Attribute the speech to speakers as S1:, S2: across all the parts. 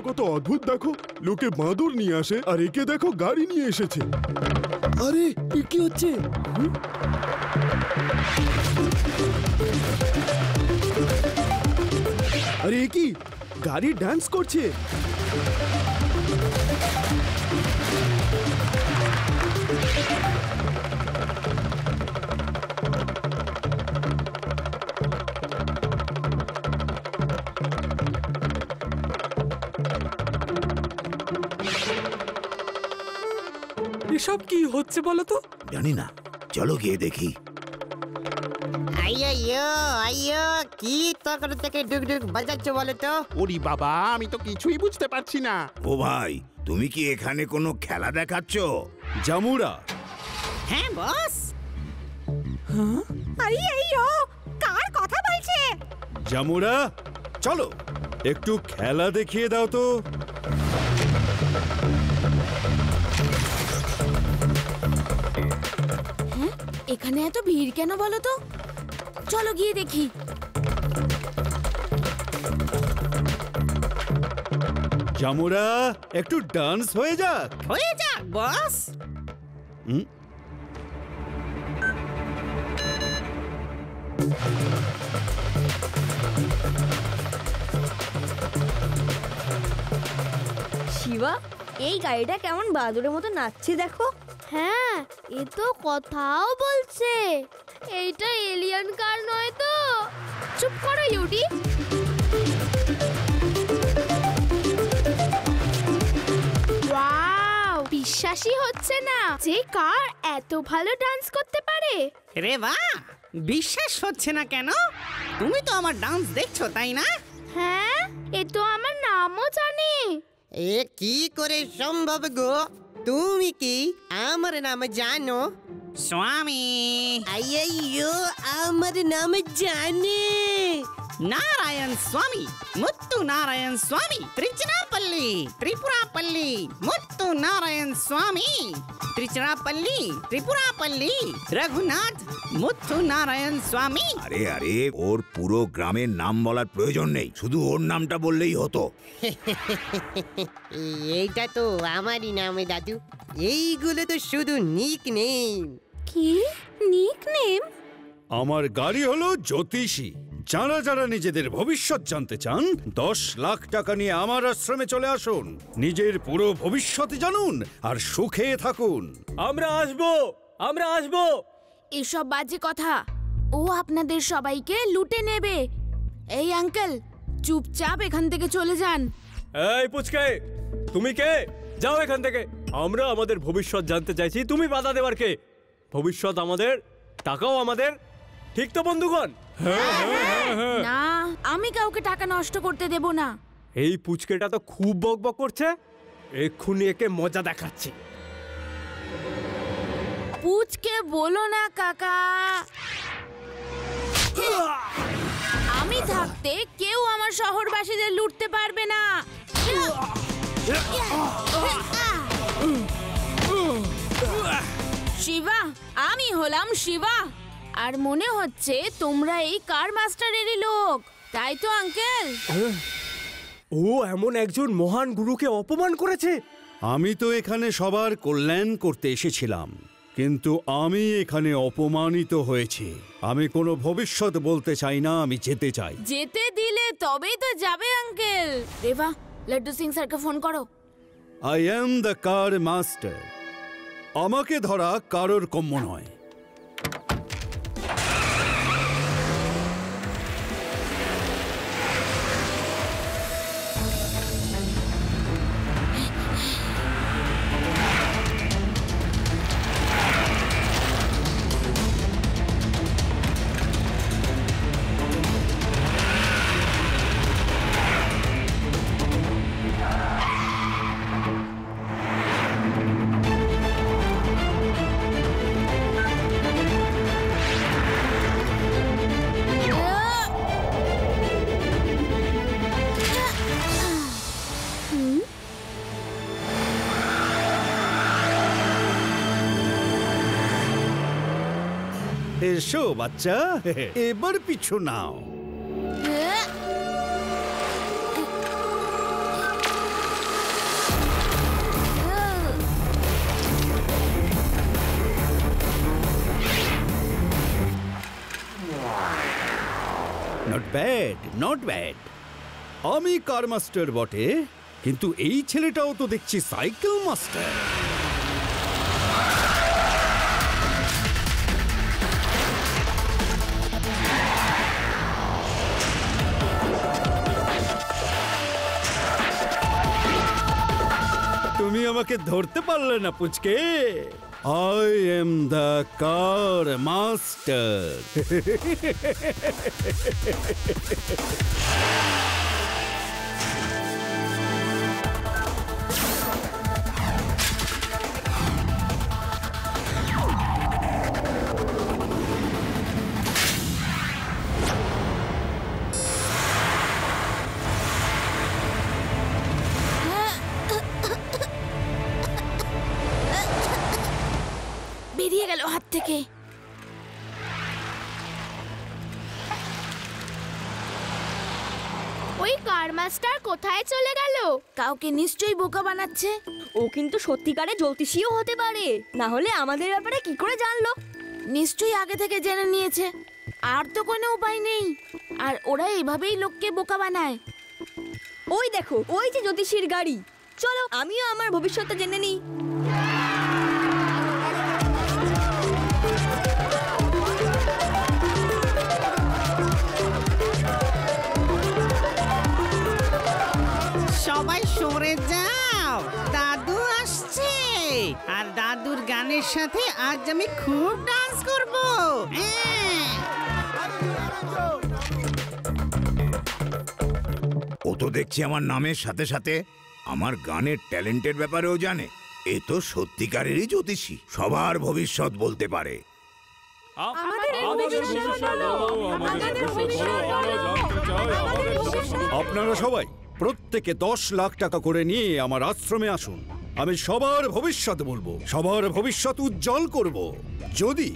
S1: কত অদ্ভুত দেখো, লোকে বাঁদর নিয়ে আসে আর একে দেখো গাড়ি নিয়ে এসেছে।
S2: আরে কি হচ্ছে?
S1: আরে কি গাড়ি ডান্স করছে?
S2: এসব কি হচ্ছে বলো তো?
S3: জানি না, চলো গিয়ে দেখি।
S4: আইয়ো কি তখন থেকে ডুগডুগ বাজাচ্ছ বলো তো?
S5: ওরে বাবা, আমি তো কিছুই বুঝতে পারছি না।
S3: ও ভাই, তুমি কি এখানে কোনো খেলা দেখাচ্ছ?
S1: জামুরা,
S4: হ্যাঁ বস।
S6: আইয়ো কার কথা বলছে?
S1: জামুরা চলো একটু খেলা দেখিয়ে দাও তো।
S6: এখানে এত ভিড় কেন বলো তো? চলো গিয়ে দেখি।
S1: জামুরা একটু ডান্স হয়ে যাক।
S4: হয়ে যাক বস।
S6: শিবা, এই গাড়িটা কেমন বাদুড়ের মতো নাচছে দেখো।
S7: হ্যাঁ, এ তো কথাও বলছে। এইটা এলিয়ান কার নয় তো? চুপ করো ইউডি। ওয়াও, বিশ্বাসই হচ্ছে না যে কার এত ভালো ডান্স করতে পারে।
S4: রে বাহ, বিশ্বাস হচ্ছে না কেন? তুমি তো আমার ডান্স দেখছো তাই না?
S7: হ্যাঁ, এ তো আমার নামও জানে।
S4: এ কি করে সম্ভব গো? তুমি কি আমার নাম জানো? স্বামী। আইয়ো, আমার নাম জানে। নারায়ণ স্বামী, মুত্তু নারায়ণ স্বামী, ত্রিচিরাপল্লী, ত্রিপুরাপল্লী, মুত্তু নারায়ণ স্বামী, ত্রিচিরাপল্লী, ত্রিপুরাপল্লী, রঘুনাথ, মুত্তু নারায়ণ স্বামী।
S3: আরে আরে, ওর পুরো গ্রামের নাম বলার প্রয়োজন নেই, শুধু ওর নামটা বললেই হতো।
S4: এইটা তো আমারই নাম দাদু। এইগুলো তো শুধু নিক নেম।
S6: কি নিকনেম?
S1: আমার গাড়ি হলো জ্যোতিষী। যারা যারা নিজেদের ভবিষ্যৎ জানতে চান 10 লাখ টাকা নিয়ে আমার আশ্রমে চলে আসুন। নিজের পুরো ভবিষ্যৎ জানুন আর সুখে থাকুন।
S2: আমরা আসবো।
S6: এসব বাজে কথা। ও আপনাদের সবাইকে লুটে নেবে। এই আঙ্কেল, চুপচাপ এখান থেকে চলে যান।
S2: এই পুচকে, তুমি কে? যাও এখান থেকে। আমরা আমাদের ভবিষ্যৎ জানতে চাইছি, তুমি বাধা দেওয়ার কে? ভবিষ্যৎ আমাদের, টাকাও আমাদের, ঠিক তো বন্ধুগণ?
S6: না, আমি কাউকে টাকা নষ্ট করতে দেব না।
S2: এই পুচকেটা তো খুব বকবক করছে, এক্ষুনি একে মজা দেখাচ্ছি।
S6: পুচকে বলো না কাকা। আমি থাকতে কেউ আমার শহরবাসীদের লুটতে পারবে না। শিবা, আমি হলাম শিবা। আর মনে হচ্ছে তোমরা এই কার মাস্টারেরই লোক, তাই তো আঙ্কেল?
S2: ও এমন একজন মহান গুরুকে অপমান করেছে।
S1: আমি তো এখানে সবার কল্যাণ করতে এসেছিলাম, কিন্তু আমি এখানে অপমানিত হয়েছি। আমি কোনো ভবিষ্যৎ বলতে চাই না, আমি যেতে চাই।
S6: যেতে দিলে তবেই তো যাবে আঙ্কেল। রেবা, লাড্ডু সিং স্যারকে ফোন করো।
S1: I am the car master. আমাকে ধরা কারোর কম্য নয়। এসো বাচ্চা, এবার পিছু নাও। Not bad, not bad. আমি কার মাস্টার বটে, কিন্তু এই ছেলেটাও তো দেখছি সাইকেল মাস্টার। তুমি আমাকে ধরতে পারলে না পুচকে। I am the car master.
S6: বেরিয়ে গেল হাত থেকে।
S7: ওই কার মাস্টার কোথায় চলে গেল?
S6: কাউকে নিশ্চয়ই বোকা বানাচ্ছে।
S8: ও কিন্তু সত্যিকারে জ্যোতিষীও হতে পারে, না হলে আমাদের ব্যাপারে কি করে জানলো?
S6: নিশ্চয়ই আগে থেকে জেনে নিয়েছে, আর তো কোনো উপায় নেই। আর ওরা এভাবেই লোককে বোকা বানায়।
S8: ওই দেখো, ওই যে জ্যোতিষীর গাড়ি। চলো আমিও আমার ভবিষ্যৎটা জেনে নিই।
S4: সবাই সরে যাও, দাদু আসছে। আর দাদুর গানের সাথে আজ আমি খুব ডান্স করব।
S3: ও তো দেখছি আমার নামের সাথে সাথে আমার গানের ট্যালেন্টের ব্যাপারেও জানে। এ তো সত্যিকারেরই জ্যোতিষী, সবার ভবিষ্যৎ বলতে পারে।
S1: আপনারা সবাই প্রত্যেকে 10 লাখ টাকা করে নিয়ে আমার আশ্রমে আসুন। আমি সবার ভবিষ্যৎ বলবো, সবার ভবিষ্যৎ উজ্জ্বল করব। যদি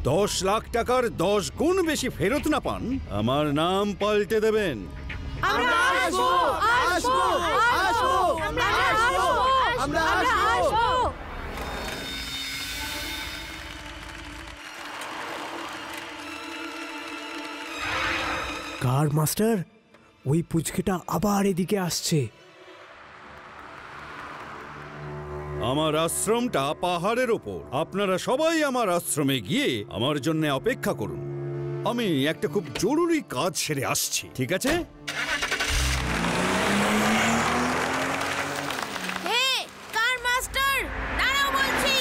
S1: 10 লাখ টাকার 10 গুণ বেশি ফেরত না পান, আমার নাম পাল্টে দেবেন।
S9: কার মাস্টার, ওই পুচকেটা আবার এদিকে আসছে।
S1: আমার আশ্রমটা পাহাড়ের ওপর। আপনারা সবাই আমার আশ্রমে গিয়ে আমার জন্য অপেক্ষা করুন। আমি একটা খুব জরুরি কাজ সেরে আসছি, ঠিক আছে?
S6: হে কার মাস্টার, দাঁড়াও বলছি।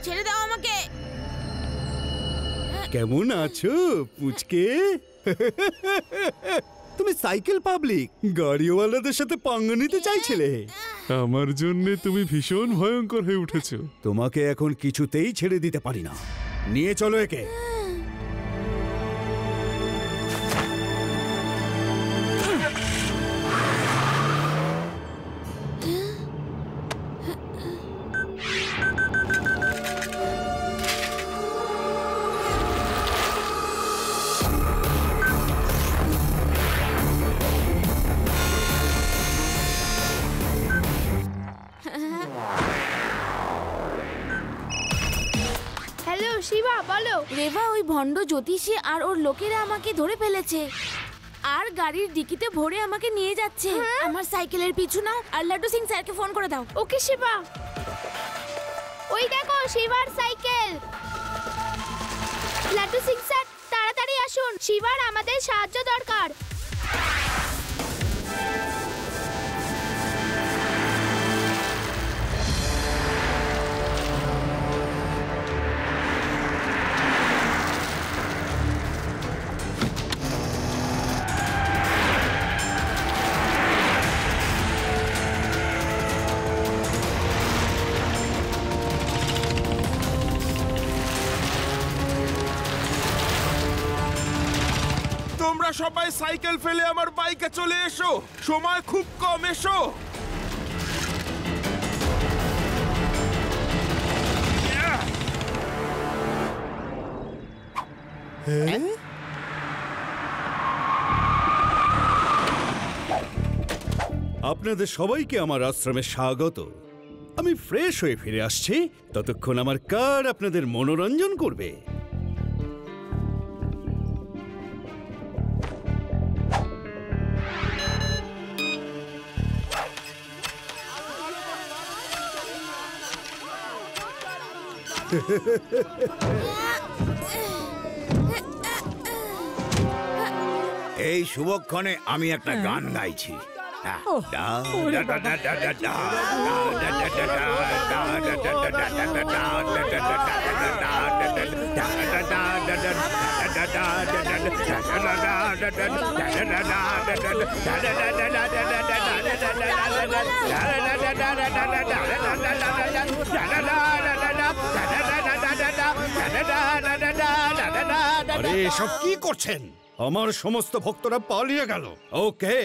S6: ছেড়ে দাও আমাকে।
S1: কেমন আছো পুচকে? তুমি সাইকেল পাবলিক গাড়িওয়ালাদের সাথে পাঙ্গা নিতে চাইছিলে।
S10: আমার জন্য তুমি ভীষণ ভয়ঙ্কর হয়ে উঠেছো।
S1: তোমাকে এখন কিছুতেই ছেড়ে দিতে পারি না। নিয়ে চলো একে।
S7: হ্যালো শিবা, বলো।
S6: রেবা, ওই ভণ্ড জ্যোতিষী আর ওর লোকেরা আমাকে ধরে ফেলেছে আর গাড়ির ডিকিতে ভরে আমাকে নিয়ে যাচ্ছে। আমার সাইকেলের পিছু নাও আর লাড্ডু সিং স্যারকে ফোন করে দাও।
S7: ওকে শিবা। ওই দেখো শিবার সাইকেল। লাড্ডু সিং স্যার, তাড়াতাড়ি আসুন, শিবার আমাদের সাহায্য দরকার।
S11: সবাই সাইকেল ফেলে আমার বাইকে চলে এসো, সময় খুব কম, এসো।
S1: আপনাদের সবাইকে আমার আশ্রমে স্বাগত। আমি ফ্রেশ হয়ে ফিরে আসছি, ততক্ষণ আমার কার আপনাদের মনোরঞ্জন করবে।
S3: এই শুভক্ষণে আমি একটা গান গাইছি।
S1: আরে এসব কি করছেন? আমার সমস্ত ভক্তরা পালিয়ে গেল। ওকে,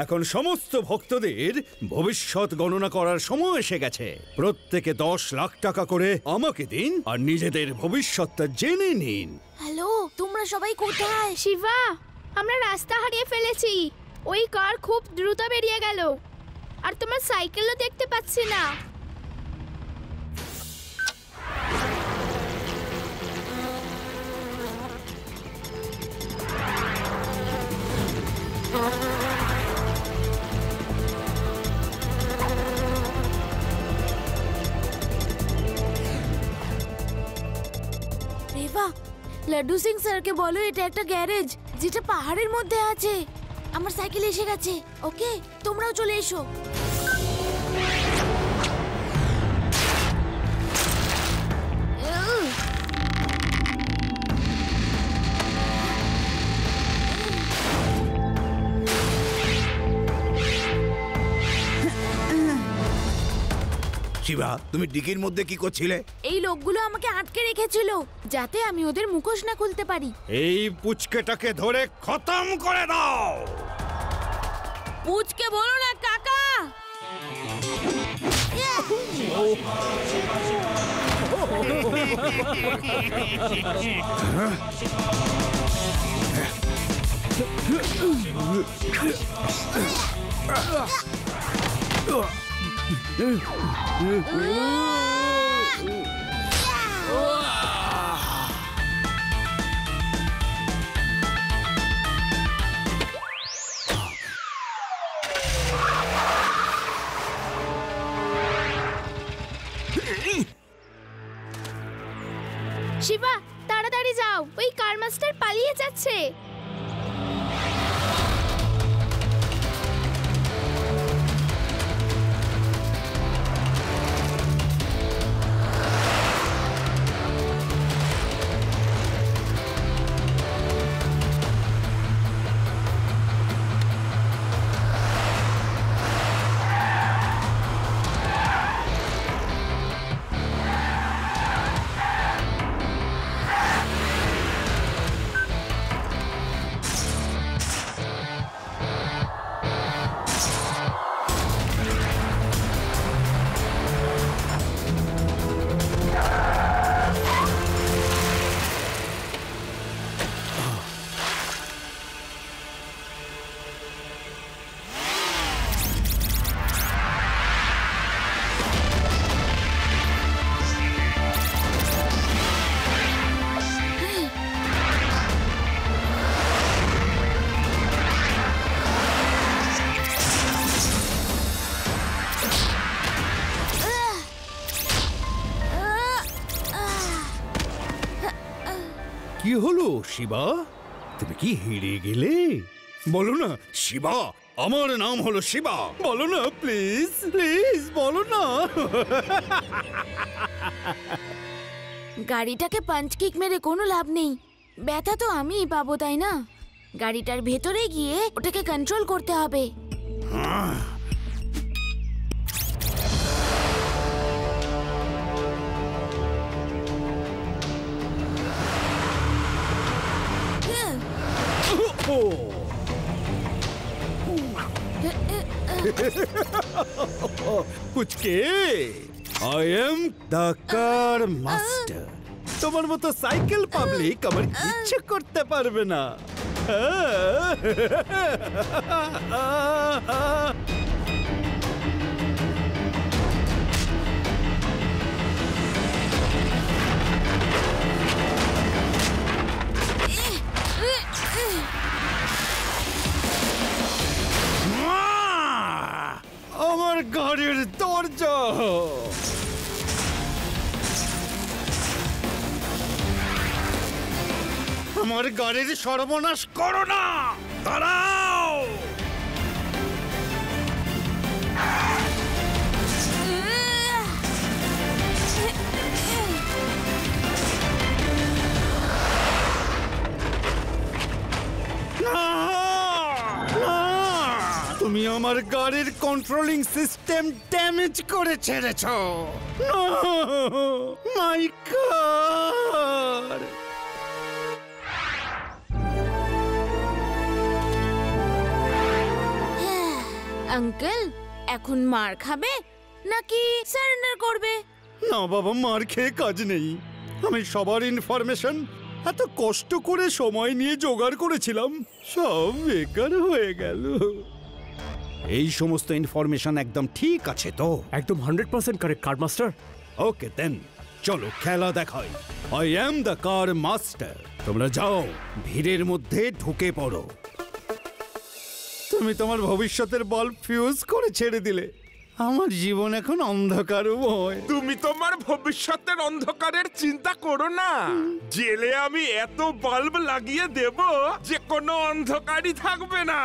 S1: এখন সমস্ত ভক্তদের ভবিষ্যৎ গণনা করার সময় এসে গেছে। প্রত্যেকে 10 লাখ টাকা করে আমাকে দিন আর নিজেদের ভবিষ্যৎটা জেনে নিন।
S6: হ্যালো, তোমরা সবাই কোথায়?
S7: শিবা, আমরা রাস্তা হারিয়ে ফেলেছি। ওই কার খুব দ্রুত বেরিয়ে গেল, আর তোমার সাইকেলও দেখতে পাচ্ছি না।
S6: রেবা, লাড্ডু সিং স্যারকে বলো এটা একটা গ্যারেজ যেটা পাহাড়ের মধ্যে আছে। আমার সাইকেল এসে গেছে। ওকে, তোমরাও চলে এসো।
S3: শিবা, তুমি ডিকির মধ্যে কি করছিলে?
S6: এই লোকগুলো আমাকে আটকে রেখেছিল যাতে আমি ওদের মুখোশ না খুলতে পারি।
S1: এই পুচকেটাকে ধরে খতম করে দাও।
S6: পুচকে বলো না কাকা।
S7: শিবা, তাড়াতাড়ি যাও, ওই কার মাস্টার পালিয়ে যাচ্ছে।
S1: কি হলো শিবা? তুমি কি হেরে গেলে? বলো না শিবা, আমার নাম হলো শিবা। বলো না প্লিজ, প্লিজ বলো না।
S6: গাড়িটাকে পাঞ্চ কিক মেরে কোনো লাভ নেই। ব্যথা তো আমিই পাবো, তাই না? গাড়িটার ভেতরে গিয়ে ওটাকে কন্ট্রোল করতে হবে।
S1: পুচকে, I am the car master. তোমার মতো সাইকেল পাবলিক আমার ইচ্ছে করতে পারবে না। আমার গাড়ির দরজা! আমার গাড়ির সর্বনাশ করো না! দাঁড়াও! তুমি আমার গাড়ির কন্ট্রোলিং সিস্টেম ড্যামেজ করে ছেড়েছ। মাই গড!
S6: আঙ্কেল এখন মার খাবে নাকি সারেন্ডার করবে?
S1: না বাবা, মার খেয়ে কাজ নেই। আমি সবার ইনফরমেশন এত কষ্ট করে সময় নিয়ে জোগাড় করেছিলাম, সব বেকার হয়ে গেল। এই সমস্ত ইনফরমেশন একদম ঠিক আছে তো?
S2: একদম 100% কারেক্ট কার মাস্টার।
S1: ওকে দেন, চলো খেলা দেখাই। I am the car master. তোমরা যাও, ভিড়ের মধ্যে ঢুকে পড়ো। তুমি তোমার ভবিষ্যতের বাল্ব ফিউজ করে ছেড়ে দিলে। আমার জীবন এখন অন্ধকারময়।
S11: তুমি তোমার ভবিষ্যতের অন্ধকারের চিন্তা করো না। জেলে আমি এত বাল্ব লাগিয়ে দেব যে কোনো অন্ধকারই থাকবে না।